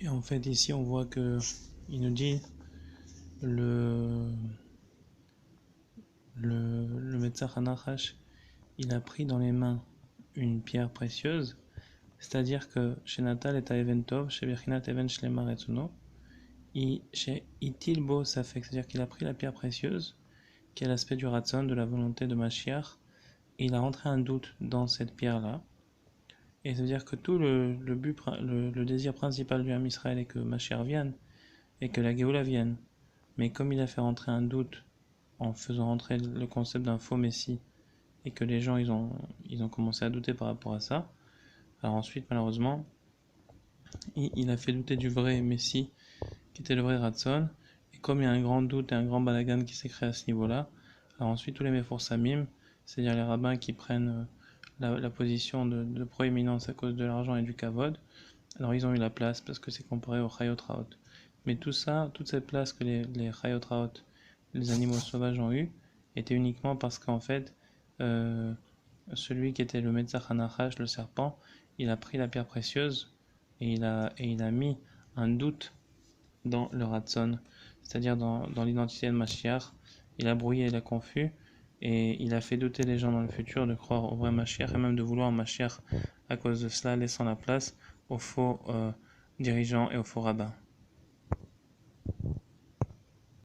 Et en fait, ici, on voit que il nous dit le Metzach HaNachash, il a pris dans les mains une pierre précieuse, c'est-à-dire que chez Natal et Even Tov, chez Bechinat Even Shlema Retsuno, chez Itil Bo Safek, c'est-à-dire qu'il a pris la pierre précieuse, qui est l'aspect du Ratzon, de la volonté de Mashiach, et il a rentré un doute dans cette pierre-là. Et ça veut dire que tout le désir principal du Ham Israël est que Mashiach vienne, et que la Géoula vienne. Mais comme il a fait rentrer un doute en faisant rentrer le concept d'un faux Messie, et que les gens ils ont commencé à douter par rapport à ça, alors ensuite malheureusement il a fait douter du vrai Messie qui était le vrai Ratson, et comme il y a un grand doute et un grand balagan qui s'est créé à ce niveau-là, alors ensuite tous les Meforsamim, c'est-à-dire les rabbins qui prennent la position de proéminence à cause de l'argent et du kavod, alors ils ont eu la place parce que c'est comparé au Chayot Raot. Mais tout ça, toute cette place que les Chayot Raot, les animaux sauvages ont eu, était uniquement parce qu'en fait, celui qui était le Metzach HaNachash, le serpent, il a pris la pierre précieuse et il a mis un doute dans le Ratson, c'est-à-dire dans l'identité de Mashiach. Il a brouillé, il a confus, et il a fait douter les gens dans le futur de croire au vrai Mashiach, et même de vouloir un Mashiach à cause de cela, laissant la place aux faux dirigeants et aux faux rabbins.